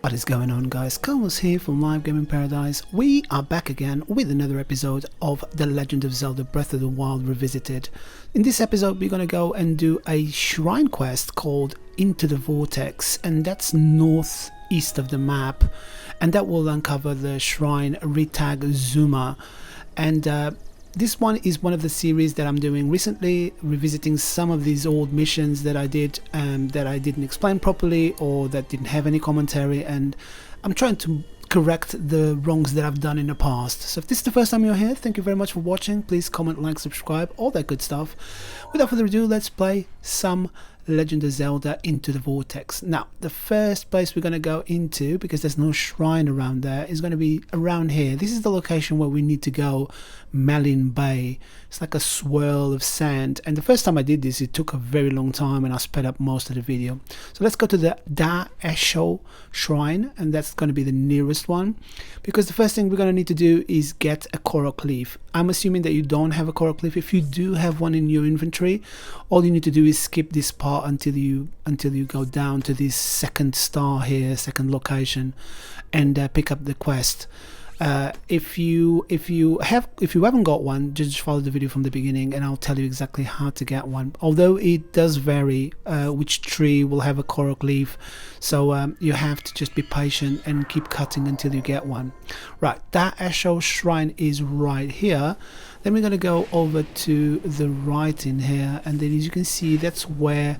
What is going on, guys? Carlos here from Live Gaming Paradise. We are back again with another episode of The Legend of Zelda Breath of the Wild Revisited. In this episode we're going to go and do a shrine quest called Into the Vortex, and that's northeast of the map, and that will uncover the shrine Ritaag Zumo. And this one is one of the series that I'm doing recently, revisiting some of these old missions that I did that I didn't explain properly or that didn't have any commentary, and I'm trying to correct the wrongs that I've done in the past. So if this is the first time you're here, thank you very much for watching. Please comment, like, subscribe, all that good stuff. Without further ado, let's play some Legend of Zelda Into the Vortex. Now, the first place we're going to go into, because there's no shrine around there, is going to be around here. This is the location where we need to go, Malin Bay. It's like a swirl of sand, and the first time I did this it took a very long time and I sped up most of the video. So let's go to the Da Esho shrine, and that's going to be the nearest one, because the first thing we're going to need to do is get a Korok leaf. I'm assuming that you don't have a Korok leaf. If you do have one in your inventory, all you need to do is skip this part until you go down to this second star here, second location, and pick up the quest. If you haven't got one, just follow the video from the beginning and I'll tell you exactly how to get one, although it does vary which tree will have a Korok leaf, so you have to just be patient and keep cutting until you get one. Right, that Esho shrine is right here. Then we're going to go over to the right in here, and then as you can see, that's where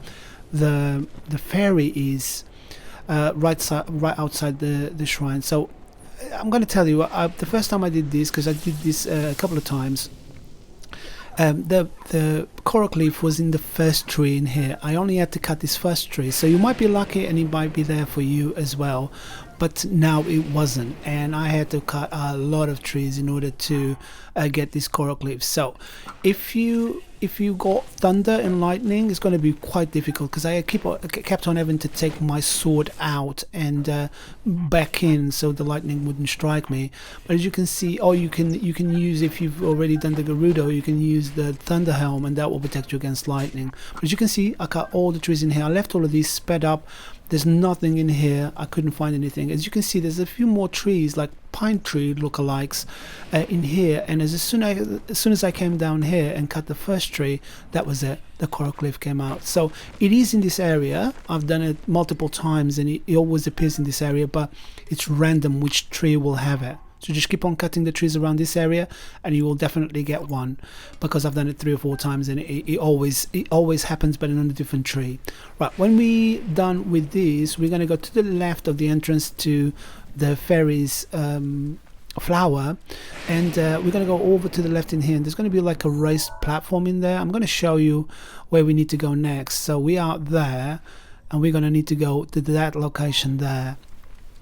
the fairy is, right outside the shrine. So I'm going to tell you, the first time I did this, because I did this a couple of times, the Korok leaf was in the first tree in here. I only had to cut this first tree, so you might be lucky and it might be there for you as well, but now it wasn't, and I had to cut a lot of trees in order to get this Korok leaf. So if you got thunder and lightning, it's going to be quite difficult, because I kept on having to take my sword out and back in so the lightning wouldn't strike me. But as you can see, you can use, if you've already done the Gerudo, you can use the thunder helm, and that will protect you against lightning. But as you can see, I cut all the trees in here. I left all of these sped up. There's nothing in here. I couldn't find anything. As you can see, there's a few more trees, like pine tree lookalikes, in here. And as soon as I came down here and cut the first tree, that was it. The Korok leaf came out. So it is in this area. I've done it multiple times, and it always appears in this area, but it's random which tree will have it. So just keep on cutting the trees around this area and you will definitely get one, because I've done it 3 or 4 times and it always happens, but on a different tree. Right, when we done with this, we're going to go to the left of the entrance to the fairy's flower, and we're going to go over to the left in here, and there's going to be like a raised platform in there. I'm going to show you where we need to go next. So we are there and we're going to need to go to that location there.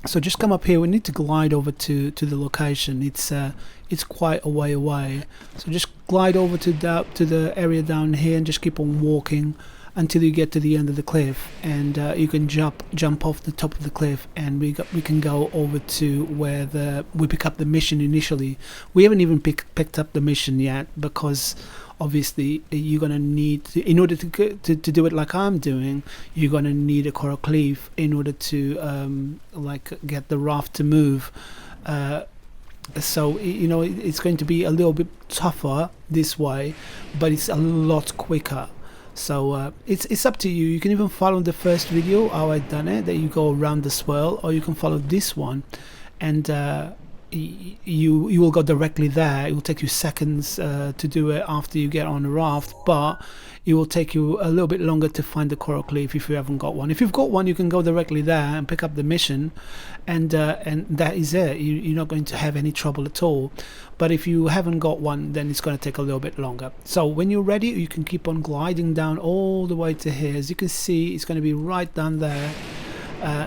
So just come up here. We need to glide over to the location. It's quite a way away. So just glide over to the area down here and just keep on walking until you get to the end of the cliff, and you can jump off the top of the cliff, and we can go over to where we pick up the mission initially. We haven't even picked up the mission yet, because obviously you're gonna need to, in order to do it like I'm doing, you're gonna need a Korok leaf in order to like get the raft to move. So it's going to be a little bit tougher this way, but it's a lot quicker. So it's up to you. You can even follow the first video how I done it, that you go around the swirl, or you can follow this one, and you will go directly there. It will take you seconds to do it after you get on the raft, but it will take you a little bit longer to find the Korok leaf if you haven't got one. If you've got one, you can go directly there and pick up the mission, and that is it. You're not going to have any trouble at all. But if you haven't got one, then it's going to take a little bit longer. So when you're ready, you can keep on gliding down all the way to here. As you can see, it's going to be right down there.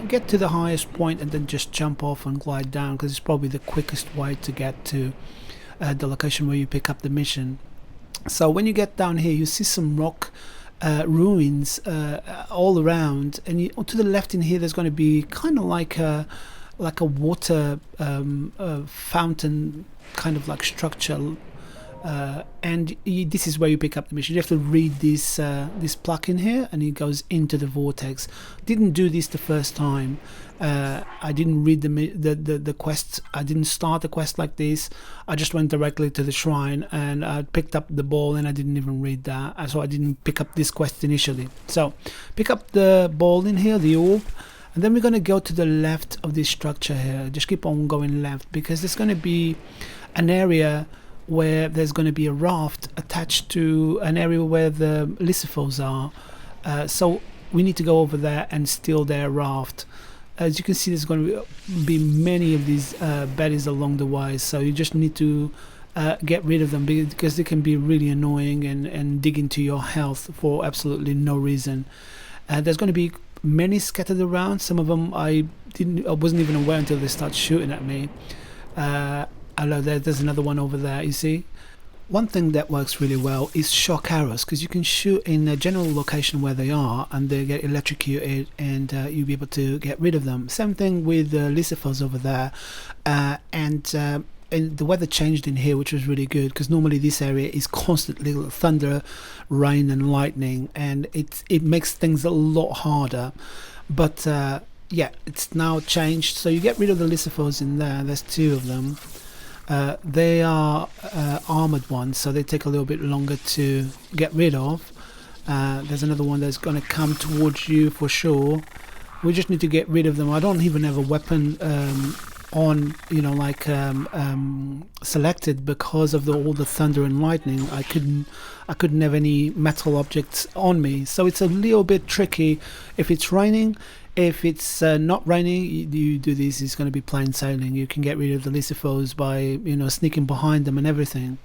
Get to the highest point and then just jump off and glide down, because it's probably the quickest way to get to the location where you pick up the mission. So when you get down here, you see some rock ruins all around, and to the left in here there's going to be kind of like a water fountain kind of like structure This is where you pick up the mission. You have to read this plugin here, and it goes into the vortex. Didn't do this the first time. I didn't read the quest. I didn't start the quest like this. I just went directly to the shrine, and I picked up the ball, and I didn't even read that, so I didn't pick up this quest initially. So pick up the ball in here, the orb, and then we're going to go to the left of this structure here. Just keep on going left, because there's going to be an area where there's going to be a raft attached to an area where the Lysithos are. So we need to go over there and steal their raft. As you can see, there's going to be many of these baddies along the way, so you just need to get rid of them, because they can be really annoying and dig into your health for absolutely no reason. There's going to be many scattered around. Some of them I wasn't even aware until they start shooting at me. Although there's another one over there, you see. One thing that works really well is shock arrows, because you can shoot in a general location where they are and they get electrocuted, and you'll be able to get rid of them. Same thing with the Lysithos over there. And the weather changed in here, which was really good, because normally this area is constantly thunder, rain and lightning, and it makes things a lot harder. But yeah, it's now changed, so you get rid of the Lysithos in there. There's two of them. They are armored ones, so they take a little bit longer to get rid of. There's another one that's going to come towards you for sure. We just need to get rid of them. I don't even have a weapon on, selected, because of all the thunder and lightning. I couldn't have any metal objects on me, so it's a little bit tricky if it's raining. If it's not raining, you do this, it's going to be plain sailing. You can get rid of the Lysithos by sneaking behind them and everything.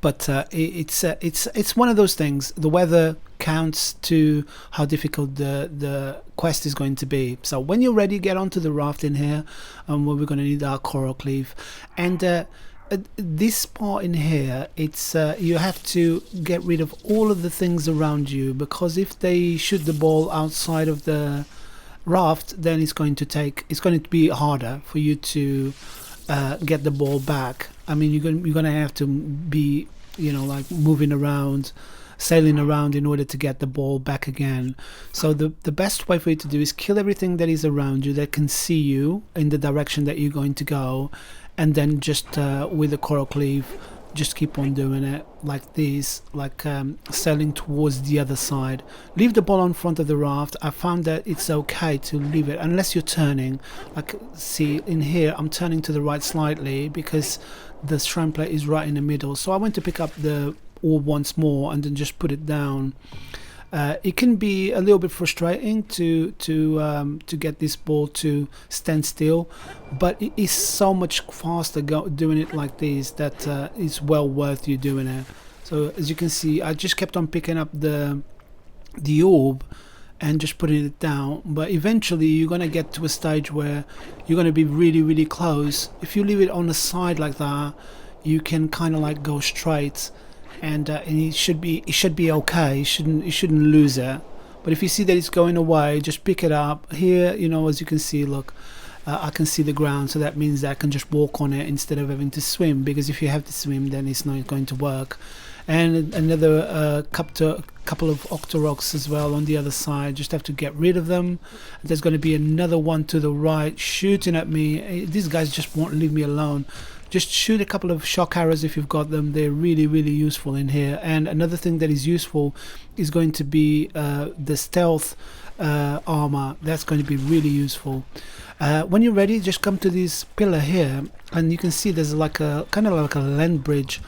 But it's one of those things. The weather counts to how difficult the quest is going to be. So when you're ready, get onto the raft in here, where we're going to need our Korok leaf. And this part in here, it's you have to get rid of all of the things around you, because if they shoot the ball outside of the raft, then it's going to be harder for you to get the ball back. I mean, you're gonna have to be moving around, sailing around in order to get the ball back again. So the best way for you to do is kill everything that is around you that can see you in the direction that you're going to go, and then just with the Korok leaf, just keep on doing it like this, like sailing towards the other side. Leave the ball in front of the raft. I found that it's okay to leave it unless you're turning. Like, see in here, I'm turning to the right slightly because the shrine plate is right in the middle. So I went to pick up the orb once more and then just put it down. It can be a little bit frustrating to get this ball to stand still, but it is so much faster doing it like this that it's well worth you doing it. So as you can see, I just kept on picking up the orb and just putting it down, but eventually you're going to get to a stage where you're going to be really, really close. If you leave it on the side like that, you can kind of like go straight. And it should be okay. You shouldn't lose it. But if you see that it's going away, just pick it up. Here, as you can see, look, I can see the ground, so that means that I can just walk on it instead of having to swim, because if you have to swim, then it's not going to work. And another couple of Octoroks as well on the other side. Just have to get rid of them. There's going to be another one to the right shooting at me. These guys just won't leave me alone. Just shoot a couple of shock arrows if you've got them. They're really, really useful in here. And another thing that is useful is going to be the stealth armor. That's going to be really useful. When you're ready, just come to this pillar here, and you can see there's like a kind of like a land bridge,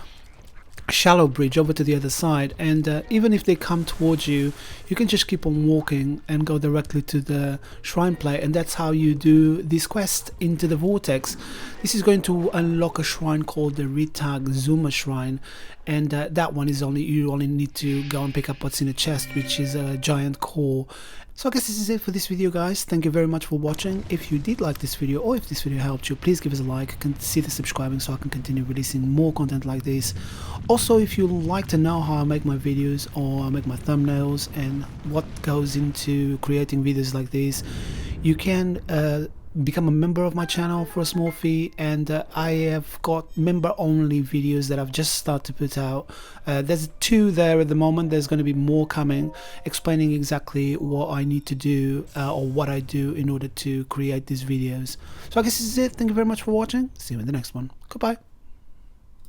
shallow bridge over to the other side, and even if they come towards you, you can just keep on walking and go directly to the shrine plate, and that's how you do this quest into the vortex. This is going to unlock a shrine called the Ritaag Zumo shrine, and that one is you only need to go and pick up what's in the chest, which is a giant core. So I guess this is it for this video, guys. Thank you very much for watching. If you did like this video, or if this video helped you, please give us a like, consider subscribing so I can continue releasing more content like this. Also, if you like to know how I make my videos, or I make my thumbnails, and what goes into creating videos like this, you can become a member of my channel for a small fee, and I have got member only videos that I've just started to put out. There's 2 there at the moment. There's going to be more coming, explaining exactly what I need to do or what I do in order to create these videos. So I guess this is it. Thank you very much for watching. See you in the next one. Goodbye.